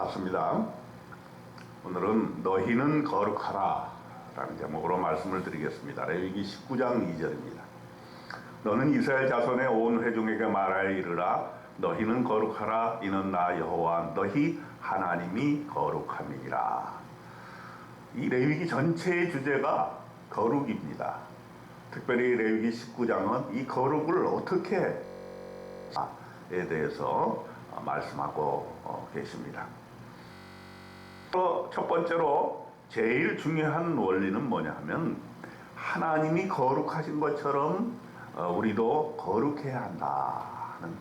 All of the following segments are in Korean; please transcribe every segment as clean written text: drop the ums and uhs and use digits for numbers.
반갑습니다. 오늘은 너희는 거룩하라 라는 제목으로 말씀을 드리겠습니다. 레위기 19장 2절입니다. 너는 이스라엘 자손의 온 회중에게 말하여 이르라. 너희는 거룩하라. 이는 나 여호와 너희 하나님이 거룩함이니라. 이 레위기 전체의 주제가 거룩입니다. 특별히 레위기 19장은 이 거룩을 어떻게 에 대해서 말씀하고 계십니다. 첫 번째로 제일 중요한 원리는 뭐냐 하면 하나님이 거룩하신 것처럼 우리도 거룩해야 한다는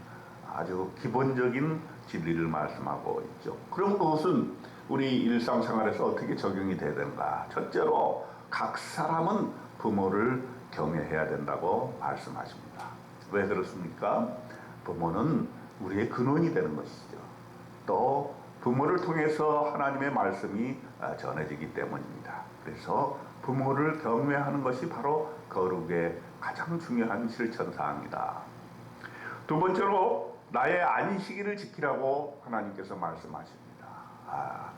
아주 기본적인 진리를 말씀하고 있죠. 그럼 그것은 우리 일상생활에서 어떻게 적용이 돼야 되는가? 첫째로 각 사람은 부모를 경외해야 된다고 말씀하십니다. 왜 그렇습니까? 부모는 우리의 근원이 되는 것이죠. 또 부모를 통해서 하나님의 말씀이 전해지기 때문입니다. 그래서 부모를 경외하는 것이 바로 거룩의 가장 중요한 실천사항이다. 두 번째로 나의 안식일을 지키라고 하나님께서 말씀하십니다.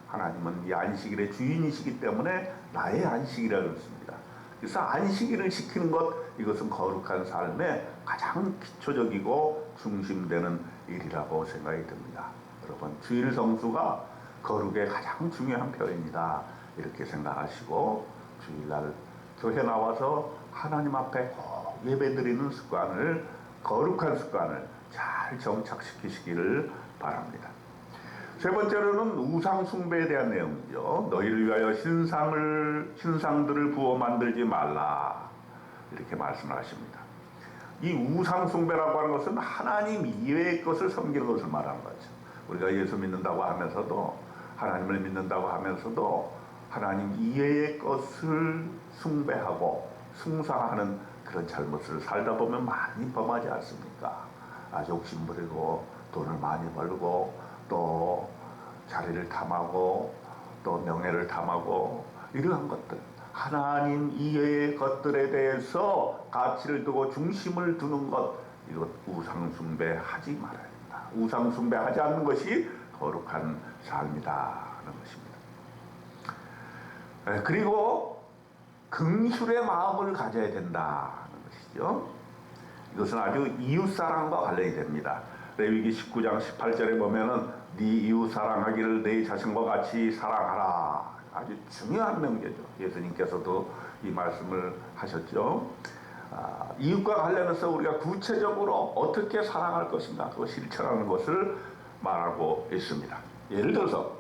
하나님은 이 안식일의 주인이시기 때문에 나의 안식이라고 했습니다. 그래서 안식일을 지키는 것, 이것은 거룩한 삶의 가장 기초적이고 중심되는 일이라고 생각이 듭니다. 여러분, 주일 성수가 거룩의 가장 중요한 표현이다 이렇게 생각하시고 주일날 교회 나와서 하나님 앞에 꼭 예배드리는 습관을, 거룩한 습관을 잘 정착시키시기를 바랍니다. 세 번째로는 우상 숭배에 대한 내용이죠. 너희를 위하여 신상들을 부어 만들지 말라 이렇게 말씀을 하십니다. 이 우상 숭배라고 하는 것은 하나님 이외의 것을 섬기는 것을 말하는 거죠. 우리가 예수 믿는다고 하면서도, 하나님을 믿는다고 하면서도 하나님 이외의 것을 숭배하고 숭상하는 그런 잘못을 살다 보면 많이 범하지 않습니까? 욕심 부리고 돈을 많이 벌고 또 자리를 탐하고 또 명예를 탐하고 이러한 것들, 하나님 이외의 것들에 대해서 가치를 두고 중심을 두는 것, 이것 우상숭배 하지 말아야 된다. 우상숭배 하지 않는 것이 거룩한 삶이다는 것입니다. 그리고 긍휼의 마음을 가져야 된다는 것이죠. 이것은 아주 이웃사랑과 관련이 됩니다. 레위기 19장 18절에 보면은 네 이웃 사랑하기를 내 자신과 같이 사랑하라. 아주 중요한 명제죠. 예수님께서도 이 말씀을 하셨죠. 이웃과 관련해서 우리가 구체적으로 어떻게 사랑할 것인가, 그거 실천하는 것을 말하고 있습니다. 예를 들어서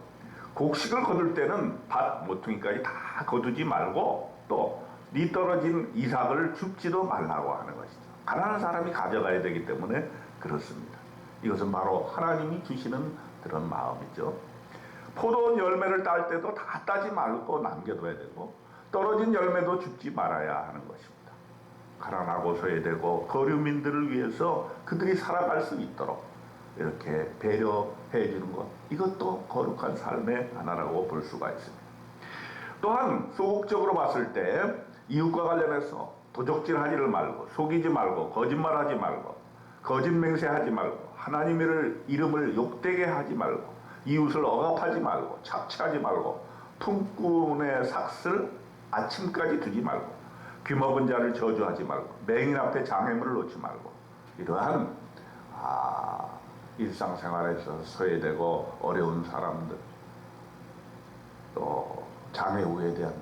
곡식을 거둘 때는 밭 모퉁이까지 다 거두지 말고 또 네 떨어진 이삭을 줍지도 말라고 하는 것이죠. 가난한 사람이 가져가야 되기 때문에 그렇습니다. 이것은 바로 하나님이 주시는 그런 마음이죠. 포도원 열매를 딸 때도 다 따지 말고 남겨둬야 되고 떨어진 열매도 줍지 말아야 하는 것입니다. 가난하고 소외되고 거류민들을 위해서 그들이 살아갈 수 있도록 이렇게 배려해 주는 것, 이것도 거룩한 삶의 하나라고 볼 수가 있습니다. 또한 소극적으로 봤을 때 이웃과 관련해서 도적질하지를 말고, 속이지 말고, 거짓말하지 말고, 거짓 맹세하지 말고, 하나님의 이름을 욕되게 하지 말고, 이웃을 억압하지 말고, 착취하지 말고, 품꾼의 삭슬 아침까지 두지 말고, 귀먹은 자를 저주하지 말고, 맹인 앞에 장애물을 놓지 말고, 이러한 일상생활에서 소외되고 어려운 사람들, 또 장애우에 대한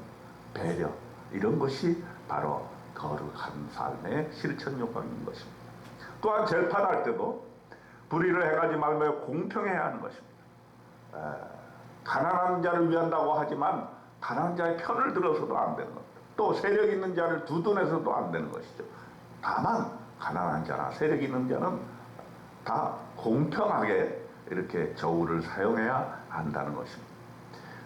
배려, 이런 것이 바로 거룩한 삶의 실천 요건인 것입니다. 또한 재판할 때도 불의를 행하지 말며 공평해야 하는 것입니다. 가난한 자를 위한다고 하지만 가난한 자의 편을 들어서도 안 되는 겁니다. 또 세력 있는 자를 두둔해서도 안 되는 것이죠. 다만 가난한 자나 세력 있는 자는 다 공평하게 이렇게 저울을 사용해야 한다는 것입니다.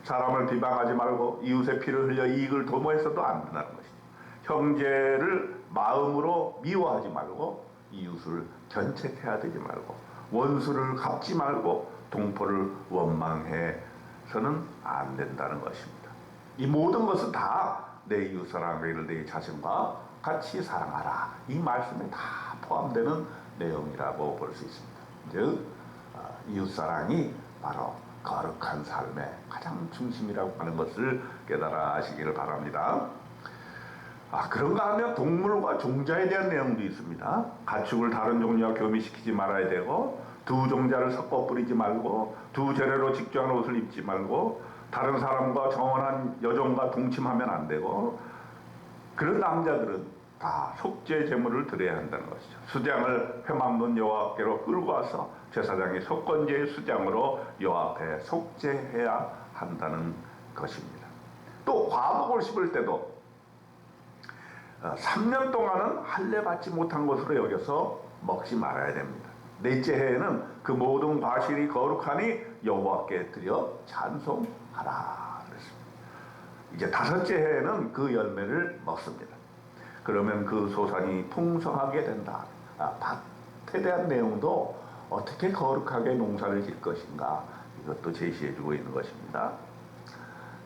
사람을 비방하지 말고 이웃의 피를 흘려 이익을 도모해서도 안 된다는 것이죠. 형제를 마음으로 미워하지 말고 이웃을 견책해야 되지 말고 원수를 갚지 말고 동포를 원망해서는 안 된다는 것입니다. 이 모든 것은 다 내 이웃 사랑하기를 내 자신과 같이 사랑하라, 이 말씀에 다 포함되는 내용이라고 볼 수 있습니다. 즉 이웃사랑이 바로 거룩한 삶의 가장 중심이라고 하는 것을 깨달아 하시기를 바랍니다. 그런가 하면 동물과 종자에 대한 내용도 있습니다. 가축을 다른 종류와 교미시키지 말아야 되고, 두 종자를 섞어 뿌리지 말고, 두 재래로 직조한 옷을 입지 말고, 다른 사람과 정혼한 여종과 동침하면 안 되고, 그런 남자들은 다 속죄 제물을 드려야 한다는 것이죠. 수장을 회막문 여호와께로 끌고 와서 제사장이 속건제의 수장으로 여호와 앞에 속죄해야 한다는 것입니다. 또 과복을 씹을 때도 3년 동안은 할례 받지 못한 것으로 여겨서 먹지 말아야 됩니다. 넷째 해에는 그 모든 과실이 거룩하니 여호와께 드려 찬송하라 그랬습니다. 이제 다섯째 해에는 그 열매를 먹습니다. 그러면 그 소산이 풍성하게 된다. 밭에 대한 내용도 어떻게 거룩하게 농사를 질 것인가, 이것도 제시해주고 있는 것입니다.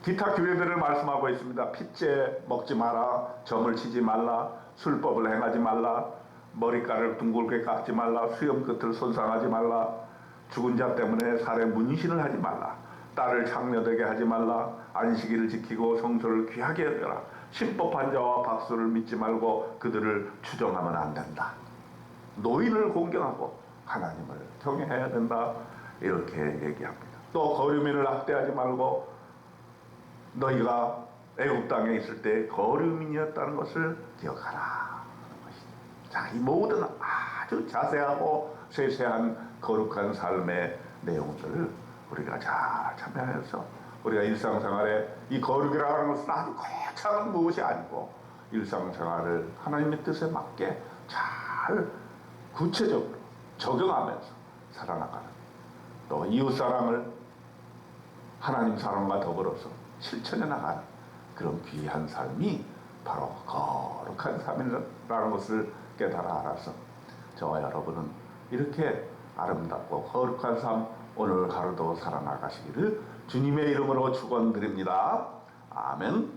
기타 규례들을 말씀하고 있습니다. 핏째 먹지 마라, 점을 치지 말라, 술법을 행하지 말라, 머리카락을 둥글게 깎지 말라, 수염 끝을 손상하지 말라, 죽은 자 때문에 살에 문신을 하지 말라, 딸을 창녀되게 하지 말라, 안식일을 지키고 성소를 귀하게 여겨라, 신법한 자와 박수를 믿지 말고 그들을 추정하면 안 된다. 노인을 공경하고 하나님을 경외해야 된다. 이렇게 얘기합니다. 또 거류민을 학대하지 말고, 너희가 애굽 땅에 있을 때 거류민이었다는 것을 기억하라 하는 것이죠. 자, 이 모든 아주 자세하고 세세한 거룩한 삶의 내용들을 우리가 잘 참여해서 우리가 일상생활에 이 거룩이라고 하는 것은 아주 거창한 무엇이 아니고, 일상생활을 하나님의 뜻에 맞게 잘 구체적으로 적용하면서 살아나가는, 또 이웃사랑을 하나님 사랑과 더불어서 실천해 나가는 그런 귀한 삶이 바로 거룩한 삶이라는 것을 깨달아 알아서 저와 여러분은 이렇게 아름답고 거룩한 삶 오늘 하루도 살아나가시기를 주님의 이름으로 축원드립니다. 아멘.